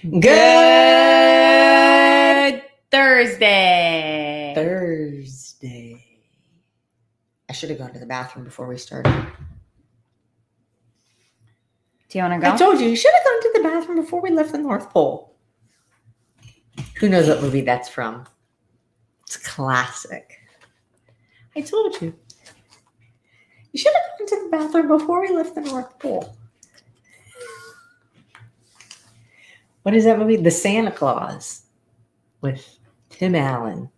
Good Thursday. I should have gone to the bathroom before we started. Do you want to go? I told you should have gone to the bathroom before we left the North Pole. Who knows what movie that's from? It's classic. I told you. You should have gone to the bathroom before we left the North Pole. What is that movie? The Santa Claus with Tim Allen.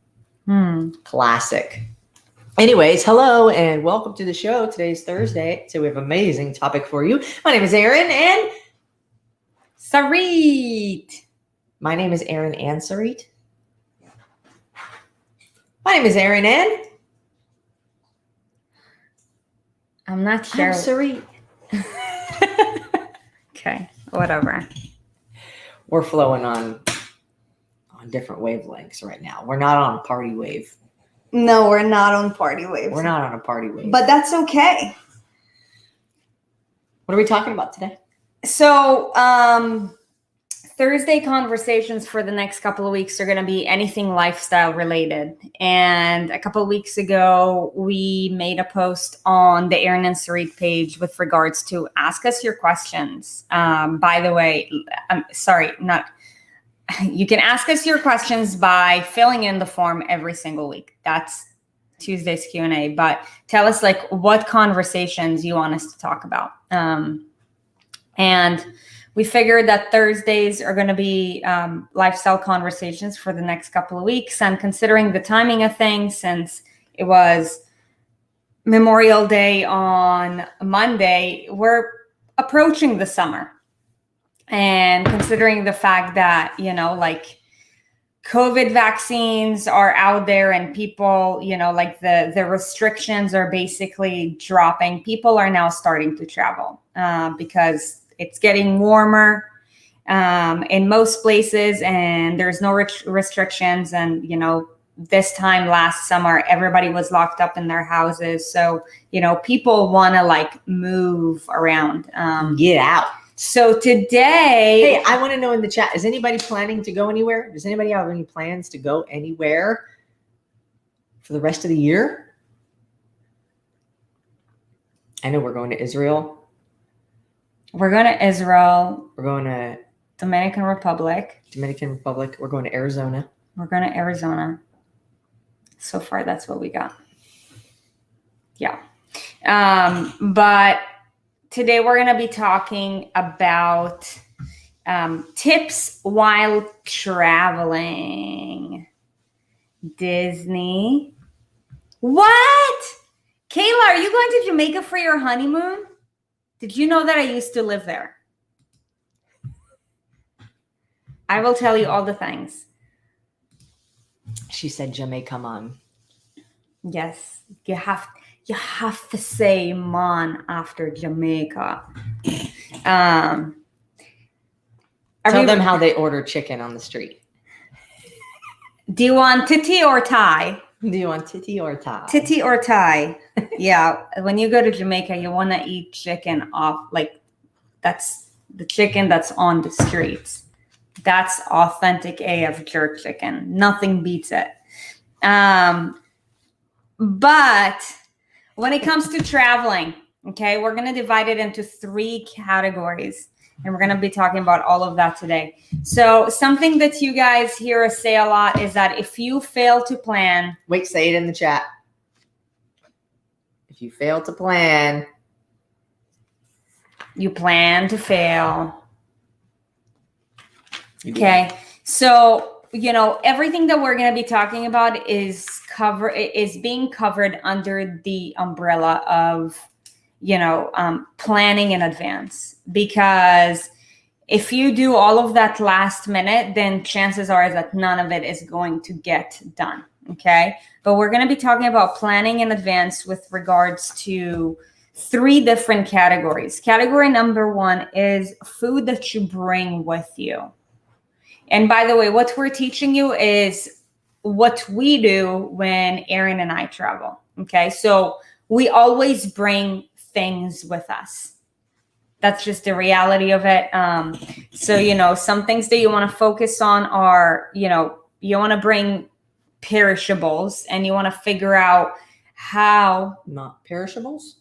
Classic. Anyways, hello and welcome to the show. Today's Thursday, so we have an amazing topic for you. My name is Erin and Sarit. My name is Erin and Sarit. My name is Erin and I'm not sure. I'm Sarit. Okay, whatever. We're flowing on different wavelengths right now. We're not on a party wave. No, we're not on party waves. We're not on a party wave. But that's okay. What are we talking about today? So, Thursday conversations for the next couple of weeks are going to be anything lifestyle related. And a couple of weeks ago, we made a post on the Erin and Sarit page with regards to ask us your questions. By the way, you can ask us your questions by filling in the form every single week. That's Tuesday's Q&A. But tell us what conversations you want us to talk about. And we figured that Thursdays are going to be lifestyle conversations for the next couple of weeks. And considering the timing of things, since it was Memorial Day on Monday, we're approaching the summer. And considering the fact that, COVID vaccines are out there and people, the restrictions are basically dropping. People are now starting to travel because it's getting warmer in most places and there's no restrictions. And, this time last summer, everybody was locked up in their houses. So, people want to move around. Get out. So today... Hey, I want to know in the chat, is anybody planning to go anywhere? Does anybody have any plans to go anywhere for the rest of the year? I know we're going to Israel. We're going to Israel. We're going to Dominican Republic. We're going to Arizona. We're going to Arizona. So far, that's what we got. Yeah. But today we're going to be talking about tips while traveling. Disney. What? Kayla, are you going to Jamaica for your honeymoon? Did you know that I used to live there? I will tell you all the things. She said Jamaica, Mom. Yes, you have to say "man" after Jamaica. Tell them how they order chicken on the street. Do you want titty or Thai? Do you want titty or Thai? Titty or Thai. Yeah, when you go to Jamaica, you want to eat chicken off, that's the chicken that's on the streets. That's authentic AF jerk chicken. Nothing beats it. But when it comes to traveling, okay, we're going to divide it into 3 categories. And we're going to be talking about all of that today. So something that you guys hear us say a lot is that if you fail to plan... Wait, say it in the chat. If you fail to plan... You plan to fail. Okay, so, everything that we're going to be talking about is being covered under the umbrella of, planning in advance. Because if you do all of that last minute, then chances are that none of it is going to get done. Okay, but we're going to be talking about planning in advance with regards to 3 different categories. Category number 1 is food that you bring with you. And by the way, what we're teaching you is what we do when Erin and I travel. Okay, so we always bring things with us. That's just the reality of it. So, some things that you want to focus on are, you want to bring perishables, and you want to figure out how. Not perishables?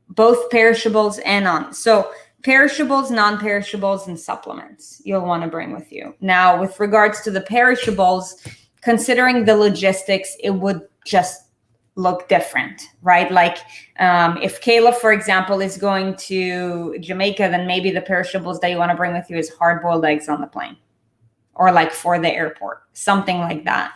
Both perishables and so perishables, non-perishables, and supplements you'll want to bring with you. Now, with regards to the perishables, considering the logistics, it would just look different, right? Like if Kayla, for example, is going to Jamaica, then maybe the perishables that you want to bring with you is hard-boiled eggs on the plane, or like for the airport, something like that,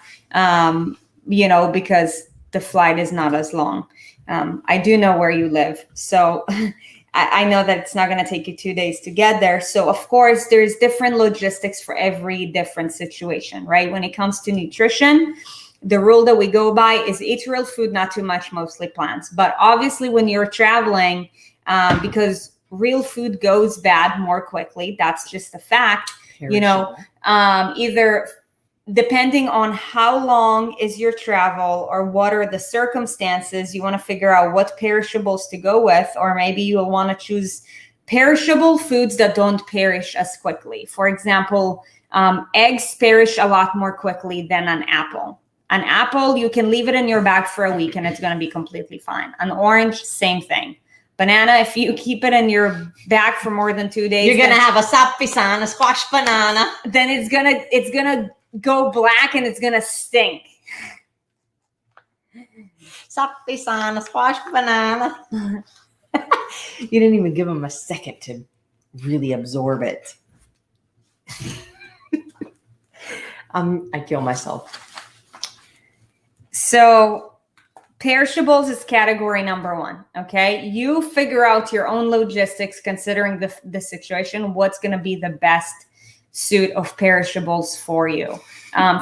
because the flight is not as long. I do know where you live, so I know that it's not going to take you 2 days to get there. So, of course, there's different logistics for every different situation, right? When it comes to nutrition, the rule that we go by is eat real food, not too much, mostly plants. But obviously, when you're traveling, because real food goes bad more quickly, that's just a fact, either depending on how long is your travel or what are the circumstances, you want to figure out what perishables to go with, or maybe you'll want to choose perishable foods that don't perish as quickly. For example, eggs perish a lot more quickly than an apple. An apple, you can leave it in your bag for a week and it's going to be completely fine. An orange, same thing. Banana, if you keep it in your bag for more than 2 days, you're gonna have a sappisan, a squash banana. Then it's gonna go black and it's gonna stink. Sappisan, a squash banana. You didn't even give them a second to really absorb it. I kill myself. So perishables is category number 1. Okay. You figure out your own logistics, considering the situation, what's going to be the best suit of perishables for you.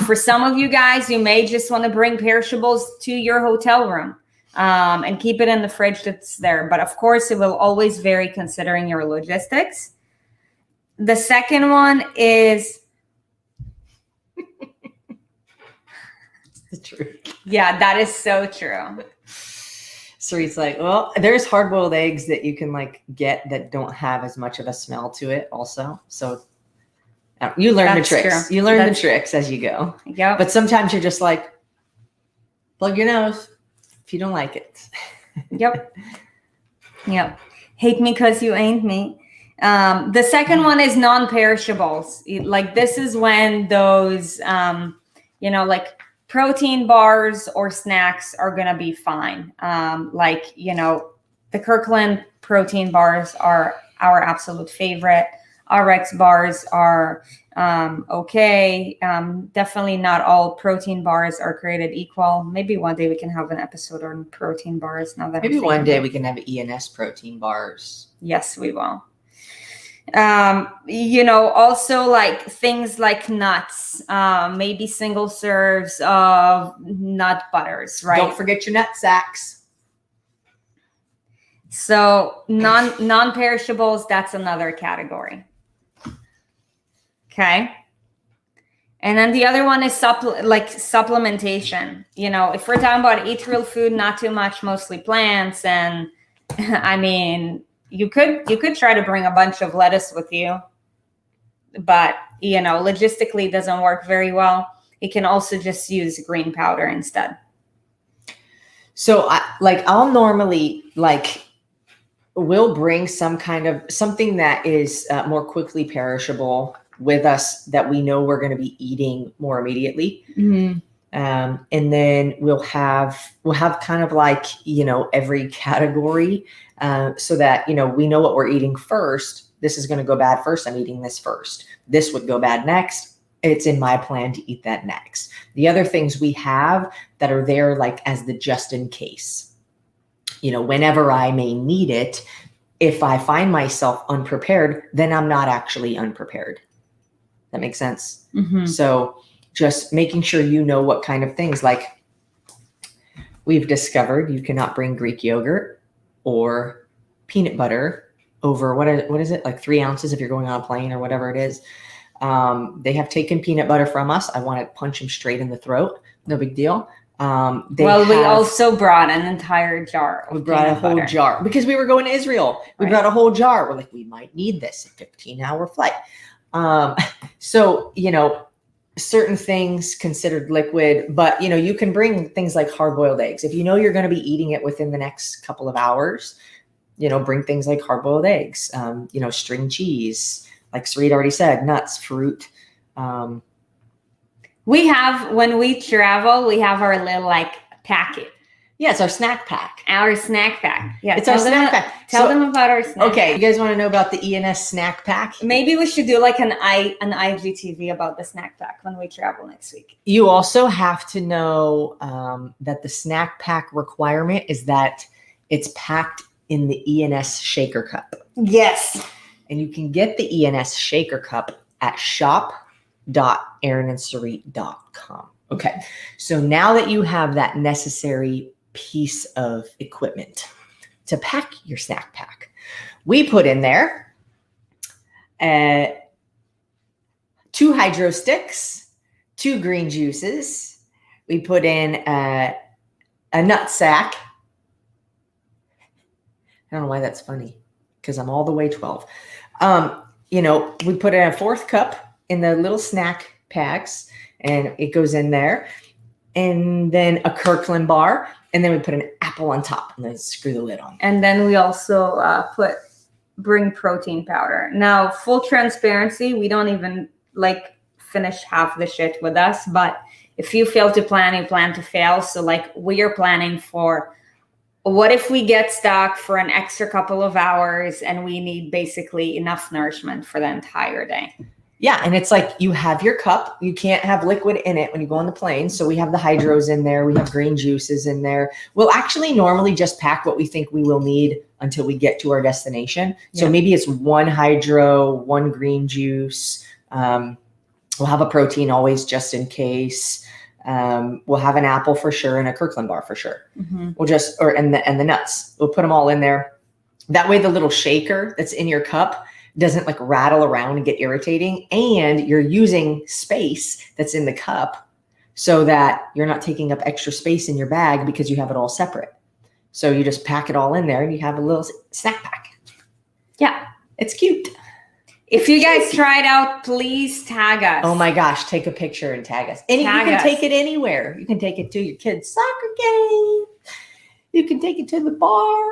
For some of you guys, you may just want to bring perishables to your hotel room and keep it in the fridge that's there. But of course, it will always vary considering your logistics. The second one is the truth. Yeah, that is so true. Sarit's like, well, there's hard-boiled eggs that you can get that don't have as much of a smell to it also. So you learn the tricks. True. You learn the tricks as you go. Yeah. But sometimes you're just like, plug your nose if you don't like it. Yep. Hate me because you ain't me. The second one is non-perishables. This is when those, protein bars or snacks are going to be fine. The Kirkland protein bars are our absolute favorite. RX bars are okay. Definitely not all protein bars are created equal. Maybe one day we can have an episode on protein bars. Now that maybe one day we can have E&S protein bars. Yes, we will. Also things like nuts, maybe single serves of nut butters, right? Don't forget your nut sacks. So non-perishables, that's another category. Okay. And then the other one is supplementation. If we're talking about eat real food, not too much, mostly plants. And I mean, you could try to bring a bunch of lettuce with you, but logistically it doesn't work very well. You can also just use green powder instead. So I'll normally we'll bring something that is more quickly perishable with us that we know we're going to be eating more immediately. Mm-hmm. And then we'll have kind of every category so that, we know what we're eating first. This is going to go bad first. I'm eating this first. This would go bad next. It's in my plan to eat that next. The other things we have that are there as the just in case, whenever I may need it, if I find myself unprepared, then I'm not actually unprepared. That makes sense. Mm-hmm. So just making sure what kind of things, we've discovered you cannot bring Greek yogurt or peanut butter over what is it, 3 ounces if you're going on a plane or whatever it is. They have taken peanut butter from us. I want to punch them straight in the throat. No big deal. We also brought an entire jar. We brought a whole jar because we were going to Israel. We brought a whole jar. We're like, we might need this, a 15-hour flight. So, certain things considered liquid, but, you can bring things like hard-boiled eggs. If you know you're going to be eating it within the next couple of hours, bring things like hard-boiled eggs, string cheese, like Sarit already said, nuts, fruit. When we travel, we have our little packet. Yeah, it's our snack pack. Our snack pack. Yeah, it's our snack pack. Tell them about our snack pack. You guys want to know about the E&S Snack Pack? Maybe we should do an IGTV about the snack pack when we travel next week. You also have to know that the snack pack requirement is that it's packed in the E&S Shaker cup. Yes. And you can get the E&S Shaker cup at shop.erinandsarit.com. Okay, so now that you have that necessary piece of equipment to pack your snack pack, we put in there 2 hydro sticks, 2 green juices. We put in a nut sack. I don't know why that's funny because I'm all the way 12. We put in a 4th cup in the little snack packs, and it goes in there. And then a Kirkland bar, and then we put an apple on top, and then screw the lid on. And then we also bring protein powder. Now, full transparency, we don't even finish half the shit with us, but if you fail to plan, you plan to fail. So we are planning for, what if we get stuck for an extra couple of hours and we need basically enough nourishment for the entire day? Yeah, and it's you have your cup. You can't have liquid in it when you go on the plane. So we have the hydros in there. We have green juices in there. We'll actually normally just pack what we think we will need until we get to our destination. So maybe it's 1 hydro, 1 green juice. We'll have a protein always just in case. We'll have an apple for sure and a Kirkland bar for sure. Mm-hmm. And the nuts. We'll put them all in there. That way the little shaker that's in your cup doesn't rattle around and get irritating, and you're using space that's in the cup so that you're not taking up extra space in your bag because you have it all separate. So you just pack it all in there and you have a little snack pack. Yeah, it's cute. If you guys try it out, please tag us. Oh my gosh, take a picture and tag us. And you can take it anywhere. You can take it to your kid's soccer game. You can take it to the bar.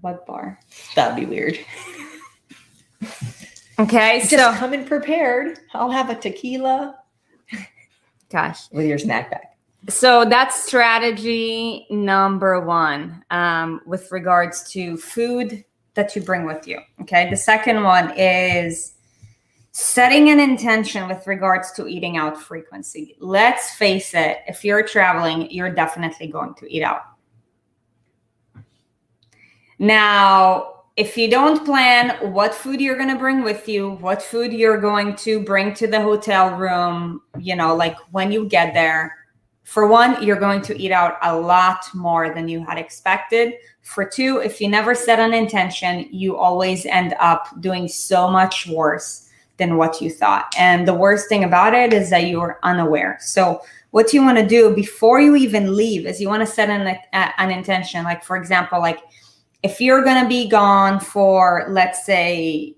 What bar? That'd be weird. Okay, just come in prepared. I'll have a tequila. Gosh. With your snack pack. So that's strategy number 1 with regards to food that you bring with you. Okay. The second one is setting an intention with regards to eating out frequency. Let's face it, if you're traveling, you're definitely going to eat out. Now, if you don't plan what food you're going to bring with you, what food you're going to bring to the hotel room, when you get there, for 1, you're going to eat out a lot more than you had expected. For 2, if you never set an intention, you always end up doing so much worse than what you thought. And the worst thing about it is that you are unaware. So what you want to do before you even leave is you want to set an intention. For example, if you're going to be gone for, let's say,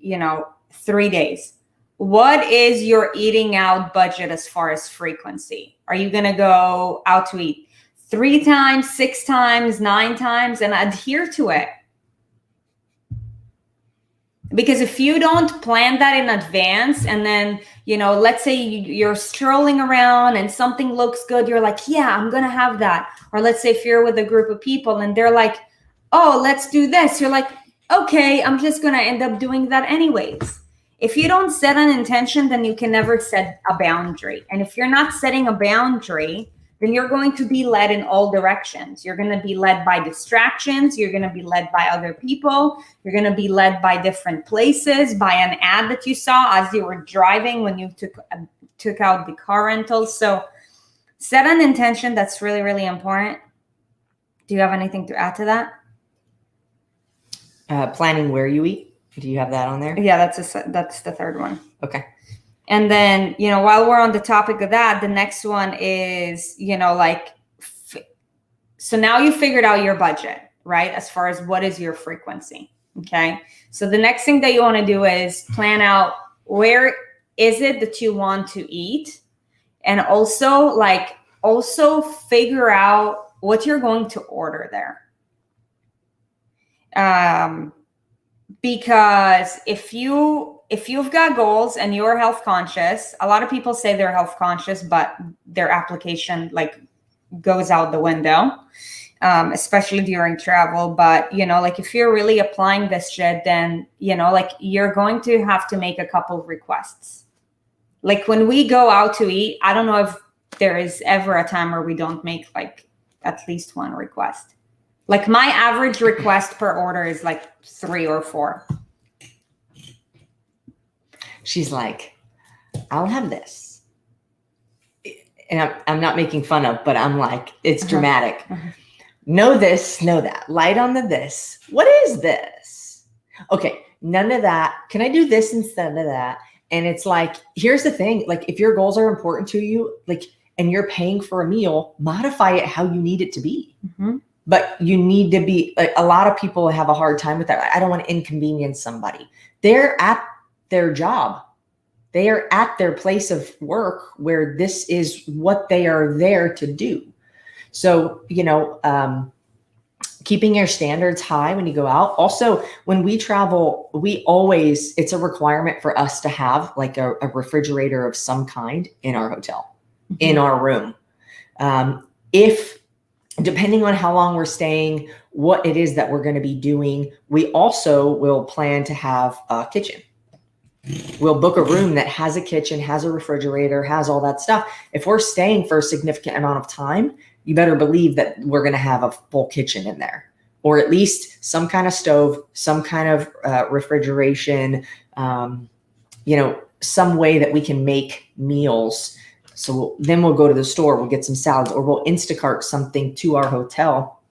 3 days, what is your eating out budget as far as frequency? Are you going to go out to eat 3 times, 6 times, 9 times, and adhere to it? Because if you don't plan that in advance, and then, let's say you're strolling around and something looks good, you're like, yeah, I'm going to have that. Or let's say if you're with a group of people and they're like, oh, let's do this. You're like, okay, I'm just going to end up doing that anyways. If you don't set an intention, then you can never set a boundary. And if you're not setting a boundary, then you're going to be led in all directions. You're going to be led by distractions. You're going to be led by other people. You're going to be led by different places, by an ad that you saw as you were driving when you took out the car rental. So set an intention. That's really, really important. Do you have anything to add to that? Planning where you eat. Do you have that on there? Yeah, that's the third one. Okay. And then, while we're on the topic of that, the next one is, so now you figured out your budget, right? As far as what is your frequency. Okay. So the next thing that you want to do is plan out where is it that you want to eat, and also figure out what you're going to order there. Because if you've got goals and you're health conscious, a lot of people say they're health conscious, but their application goes out the window, especially during travel. But, if you're really applying this shit, then, you're going to have to make a couple of requests. Like when we go out to eat, I don't know if there is ever a time where we don't make at least one request. Like my average request per order is 3 or 4. She's like, I'll have this. And I'm not making fun of, but I'm like, it's dramatic. Know this, know that. Light on the this. What is this? Okay, none of that. Can I do this instead of that? And it's like, here's the thing. If your goals are important to you, and you're paying for a meal, modify it how you need it to be. Mm-hmm. But you need to be, a lot of people have a hard time with that. I don't want to inconvenience somebody. They're at their job. They are at their place of work where this is what they are there to do. So, keeping your standards high when you go out. Also, when we travel, it's a requirement for us to have a refrigerator of some kind in our hotel, in our room. Depending on how long we're staying, what it is that we're going to be doing, we also will plan to have a kitchen. We'll book a room that has a kitchen, has a refrigerator, has all that stuff. If we're staying for a significant amount of time, you better believe that we're going to have a full kitchen in there, or at least some kind of stove, some kind of refrigeration, some way that we can make meals. So then we'll go to the store, we'll get some salads, or we'll Instacart something to our hotel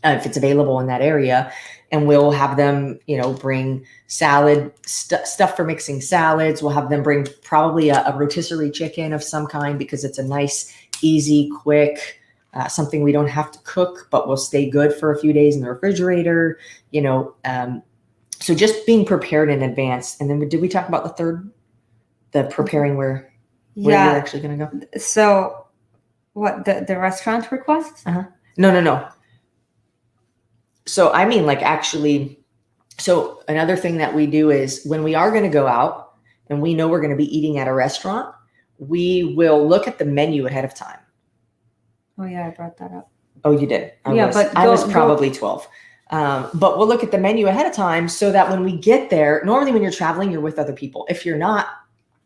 if it's available in that area. And we'll have them, bring salad stuff for mixing salads. We'll have them bring probably a rotisserie chicken of some kind, because it's a nice, easy, quick, something we don't have to cook, but will stay good for a few days in the refrigerator, so just being prepared in advance. And then did we talk about the third, the preparing where you're actually going to go? So what, the restaurant requests? No. So I mean, so another thing that we do is when we are going to go out and we know we're going to be eating at a restaurant, we will look at the menu ahead of time. Oh yeah, I brought that up. Oh, you did? I was probably 12. But we'll look at the menu ahead of time so that when we get there, normally when you're traveling, you're with other people. If you're not,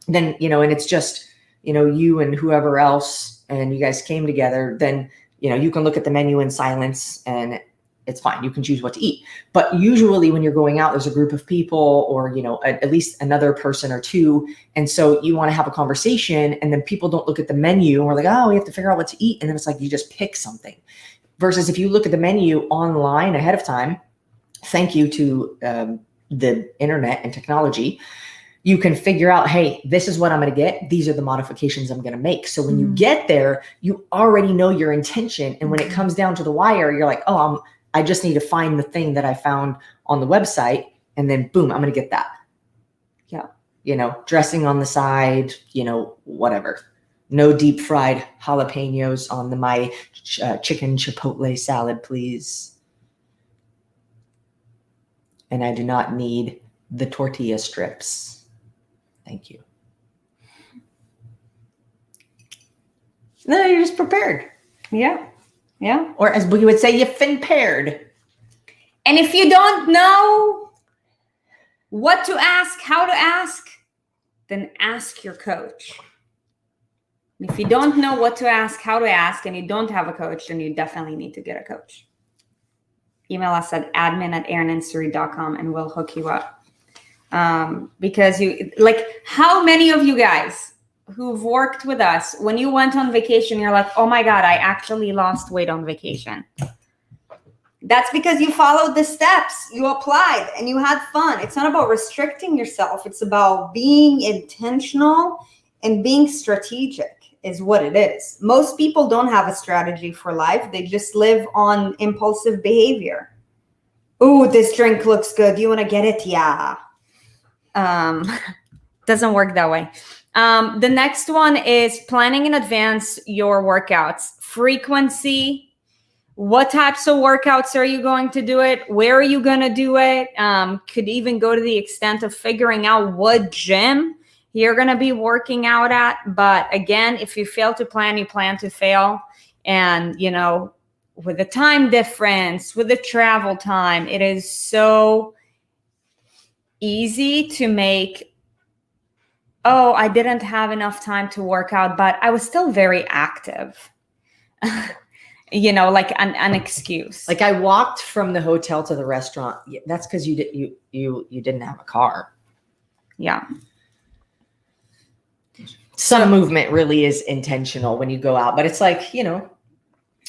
then, and it's just, you and whoever else, and you guys came together, then, you can look at the menu in silence and it's fine. You can choose what to eat. But usually when you're going out, there's a group of people or, at least another person or two. And so you want to have a conversation, and then people don't look at the menu and we're like, oh, we have to figure out what to eat. And then it's like, you just pick something. Versus if you look at the menu online ahead of time, thank you to the internet and technology, you can figure out, hey, this is what I'm going to get. These are the modifications I'm going to make. So when you get there, you already know your intention. And when it comes down to the wire, you're like, oh, I just need to find the thing that I found on the website. And then boom, I'm going to get that. Yeah. Dressing on the side, whatever. No deep fried jalapenos on my chicken chipotle salad, please. And I do not need the tortilla strips. Thank you. No, you're just prepared. Yeah. Yeah. Or as we would say, you've been paired. And if you don't know what to ask, how to ask, then ask your coach. If you don't know what to ask, how to ask, and you don't have a coach, then you definitely need to get a coach. Email us at admin@erinandsarit.com and we'll hook you up. Because how many of you guys who've worked with us, when you went on vacation, you're like, oh my God, I actually lost weight on vacation. That's because you followed the steps, you applied, and you had fun. It's not about restricting yourself. It's about being intentional and being strategic is what it is. Most people don't have a strategy for life. They just live on impulsive behavior. Ooh, this drink looks good. Do you want to get it? Yeah. Doesn't work that way. The next one is planning in advance your workouts. Frequency. What types of workouts are you going to do it? Where are you going to do it? Could even go to the extent of figuring out what gym you're going to be working out at. But again, if you fail to plan, you plan to fail. And, with the time difference, with the travel time, it is so easy to make, oh, I didn't have enough time to work out, but I was still very active. Like an excuse. Like I walked from the hotel to the restaurant. That's because you didn't have a car. Yeah. Some movement really is intentional when you go out, but it's like,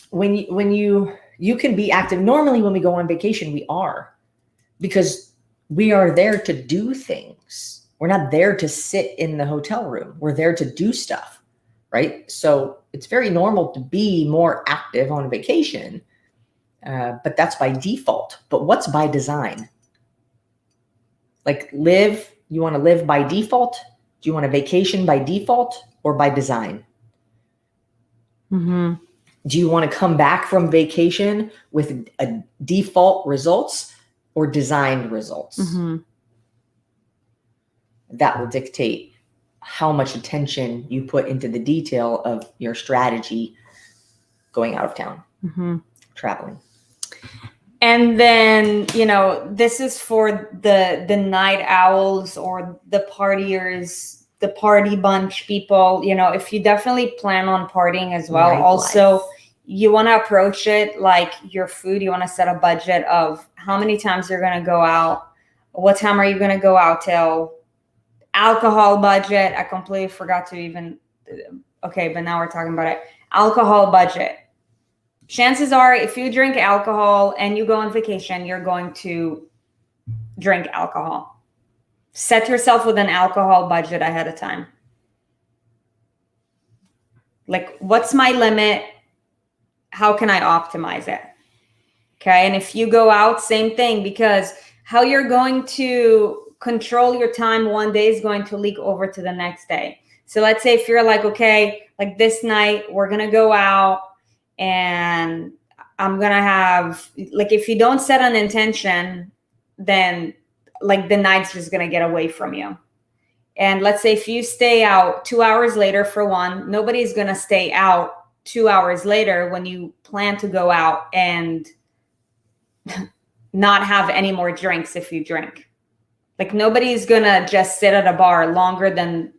when you can be active. Normally when we go on vacation, we are, because we are there to do things. We're not there to sit in the hotel room. We're there to do stuff, right? So it's very normal to be more active on vacation, but that's by default. But what's by design? Like you want to live by default? Do you want a vacation by default or by design? Mm-hmm. Do you want to come back from vacation with a default results or designed results? Mm-hmm. That will dictate how much attention you put into the detail of your strategy going out of town, traveling. And then, this is for the night owls or the partiers, the party bunch people. If you definitely plan on partying as well, Nightlife. You want to approach it like your food. You want to set a budget of how many times you're going to go out. What time are you going to go out till? Alcohol budget. I completely forgot to even. Okay, but now we're talking about it. Alcohol budget. Chances are, if you drink alcohol and you go on vacation, you're going to drink alcohol. Set yourself with an alcohol budget ahead of time. Like, what's my limit? How can I optimize it? Okay, and if you go out, same thing, because how you're going to control your time one day is going to leak over to the next day. So let's say if you're like, okay, like this night, we're going to go out and I'm going to have, like, if you don't set an intention, then like the night's just going to get away from you. And let's say if you stay out 2 hours later, for one, nobody's going to stay out 2 hours later when you plan to go out and not have any more drinks if you drink. Like, nobody's going to just sit at a bar longer than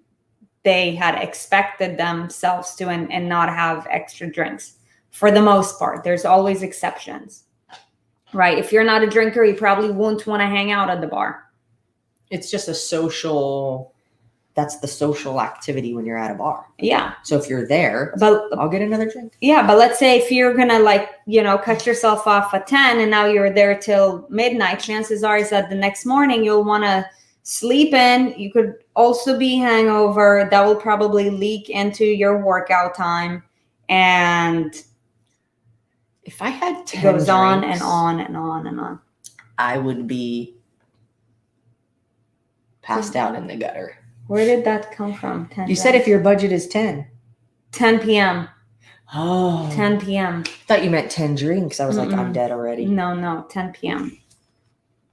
they had expected themselves to and not have extra drinks. For the most part, there's always exceptions, right? If you're not a drinker, you probably won't want to hang out at the bar. It's just that's the social activity when you're at a bar. Yeah. So if you're there, but I'll get another drink. Yeah, but let's say if you're going to cut yourself off at 10 and now you're there till midnight, chances are is that the next morning you'll want to sleep in. You could also be hangover. That will probably leak into your workout time. And if I had 10 it goes on drinks, and on and on and on. I would be passed out in the gutter. Where did that come from? 10 You said if your budget is 10. 10 p.m. Oh. 10 p.m. I thought you meant 10 drinks. I was like, I'm dead already. No, 10 p.m.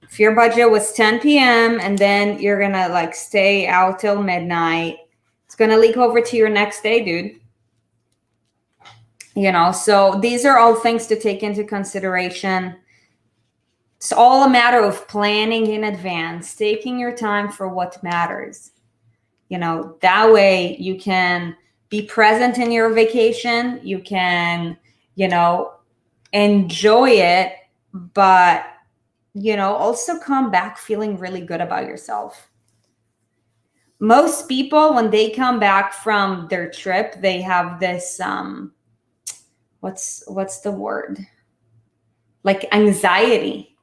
If your budget was 10 p.m. and then you're going to stay out till midnight, it's going to leak over to your next day, dude. So these are all things to take into consideration. It's all a matter of planning in advance, taking your time for what matters. That way you can be present in your vacation. You can, enjoy it, but, also come back feeling really good about yourself. Most people, when they come back from their trip, they have this, what's the word? Like anxiety,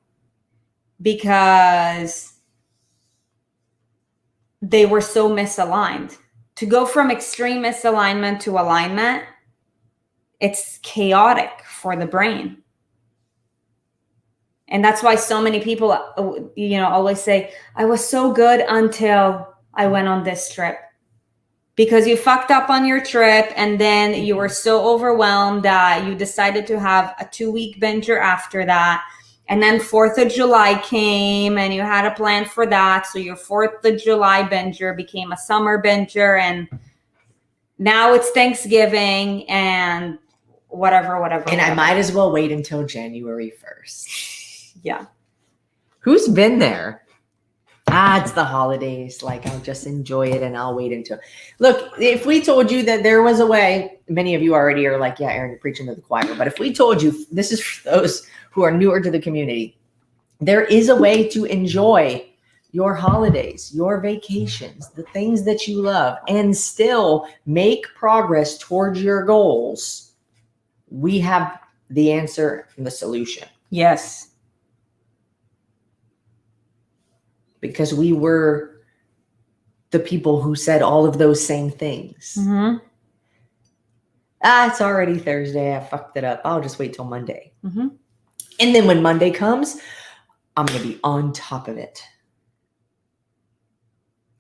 because they were so misaligned. to go from extreme misalignment to alignment, it's chaotic for the brain. And that's why so many people, always say, I was so good until I went on this trip. Because you fucked up on your trip and then you were so overwhelmed that you decided to have a 2-week binger after that. And then 4th of July came and you had a plan for that. So your 4th of July binger became a summer binger. And now it's Thanksgiving and whatever. And I might as well wait until January 1st. Yeah. Who's been there? It's the holidays. Like, I'll just enjoy it and I'll wait until. Look, if we told you that there was a way, many of you already are like, yeah, Erin, you're preaching to the choir. But if we told you, this is for those who are newer to the community, there is a way to enjoy your holidays, your vacations, the things that you love, and still make progress towards your goals. We have the answer and the solution. Yes. Because we were the people who said all of those same things. Mm-hmm. It's already Thursday. I fucked it up. I'll just wait till Monday. Mm-hmm. And then when Monday comes, I'm going to be on top of it.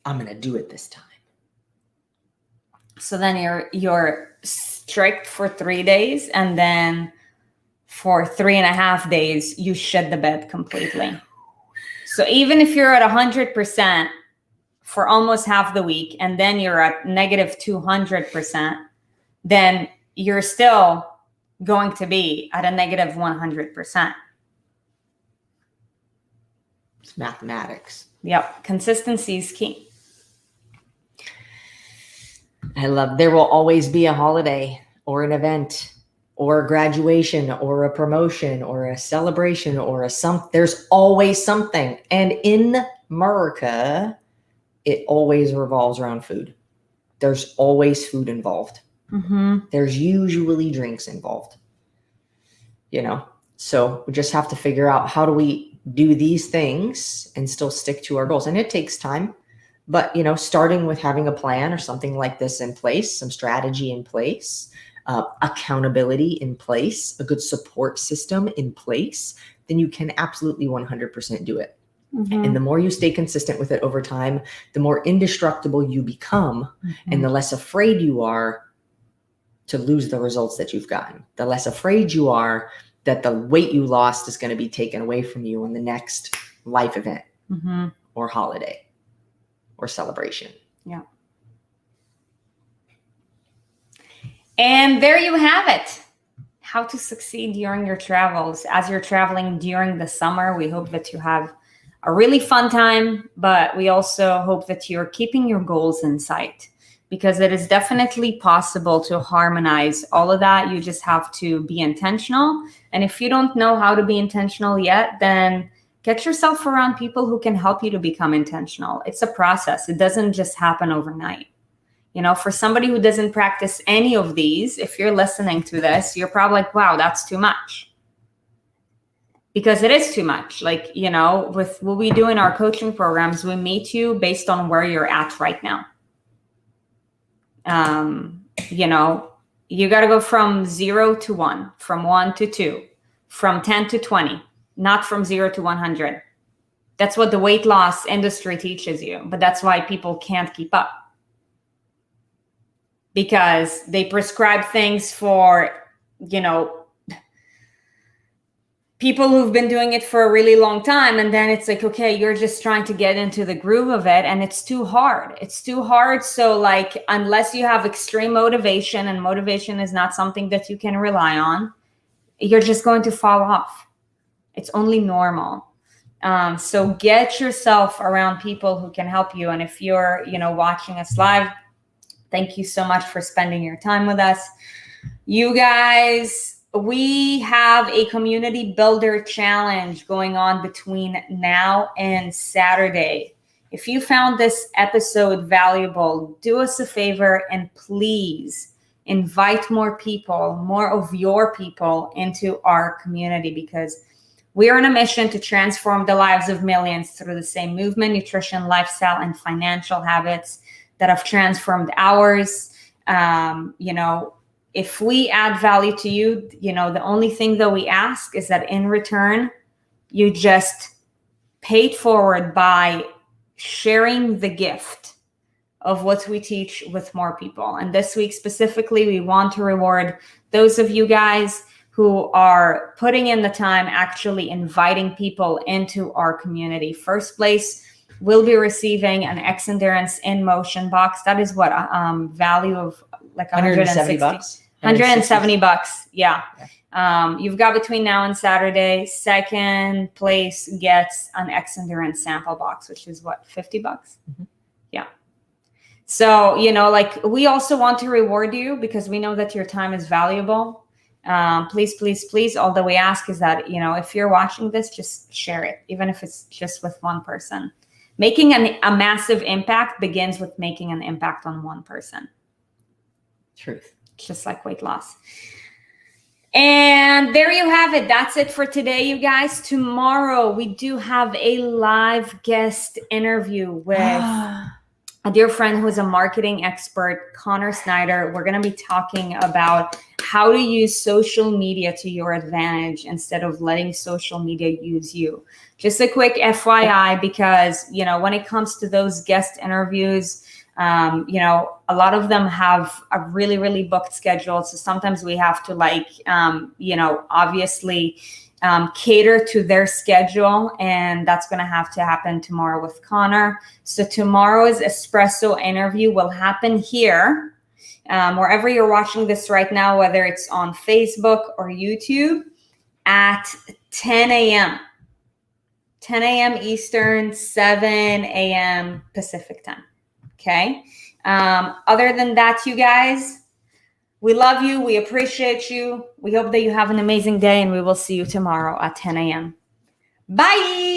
I'm going to do it this time. So then you're strict for 3 days, and then for 3.5 days, you shed the bed completely. So even if you're at 100% for almost half the week, and then you're at negative 200%, then you're still going to be at a negative 100%. It's mathematics. Yep. Consistency is key. There will always be a holiday or an event or a graduation or a promotion or a celebration or there's always something. And in America, it always revolves around food. There's always food involved. Mm-hmm. There's usually drinks involved, so we just have to figure out, how do we do these things and still stick to our goals? And it takes time, but starting with having a plan or something like this in place, some strategy in place, accountability in place, a good support system in place, then you can absolutely 100% do it. Mm-hmm. And the more you stay consistent with it over time, the more indestructible you become, mm-hmm. and the less afraid you are to lose the results that you've gotten. The less afraid you are that the weight you lost is going to be taken away from you in the next life event, mm-hmm. or holiday or celebration. Yeah. And there you have it. How to succeed during your travels. As you're traveling during the summer, we hope that you have a really fun time, but we also hope that you're keeping your goals in sight, because it is definitely possible to harmonize all of that. You just have to be intentional. And if you don't know how to be intentional yet, then get yourself around people who can help you to become intentional. It's a process. It doesn't just happen overnight. For somebody who doesn't practice any of these, if you're listening to this, you're probably like, wow, that's too much. Because it is too much. With what we do in our coaching programs, we meet you based on where you're at right now. You got to go from 0 to 1, from 1 to 2, from 10 to 20, not from 0 to 100. That's what the weight loss industry teaches you. But that's why people can't keep up. Because they prescribe things for, people who've been doing it for a really long time. And then it's like, okay, you're just trying to get into the groove of it. And it's too hard. So unless you have extreme motivation, and motivation is not something that you can rely on, you're just going to fall off. It's only normal. So get yourself around people who can help you. And if you're, watching us live, thank you so much for spending your time with us. You guys, we have a community builder challenge going on between now and Saturday. If you found this episode valuable, do us a favor and please invite more people, more of your people into our community, because we are on a mission to transform the lives of millions through the same movement, nutrition, lifestyle, and financial habits that have transformed ours. If we add value to you, the only thing that we ask is that in return, you just pay it forward by sharing the gift of what we teach with more people. And this week specifically, we want to reward those of you guys who are putting in the time, actually inviting people into our community. First place will be receiving an X Endurance in Motion box. That is what value of like 170 bucks. 170 bucks. Yeah. You've got between now and Saturday. Second place gets an X Endurance sample box, which is what, 50 bucks? Mm-hmm. Yeah. So, we also want to reward you because we know that your time is valuable. Please, please, please. All that we ask is that, if you're watching this, just share it, even if it's just with one person. Making a massive impact begins with making an impact on one person. Truth. Just like weight loss. And there you have it. That's it for today, you guys. Tomorrow, we do have a live guest interview with a dear friend who is a marketing expert, Connor Snyder. We're going to be talking about how to use social media to your advantage instead of letting social media use you. Just a quick FYI, because, when it comes to those guest interviews, a lot of them have a really, really booked schedule. So sometimes we have to obviously cater to their schedule. And that's going to have to happen tomorrow with Connor. So tomorrow's espresso interview will happen here, wherever you're watching this right now, whether it's on Facebook or YouTube, at 10 a.m. 10 a.m. Eastern, 7 a.m. Pacific time. Okay. Other than that, you guys, we love you. We appreciate you. We hope that you have an amazing day, and we will see you tomorrow at 10 a.m. Bye.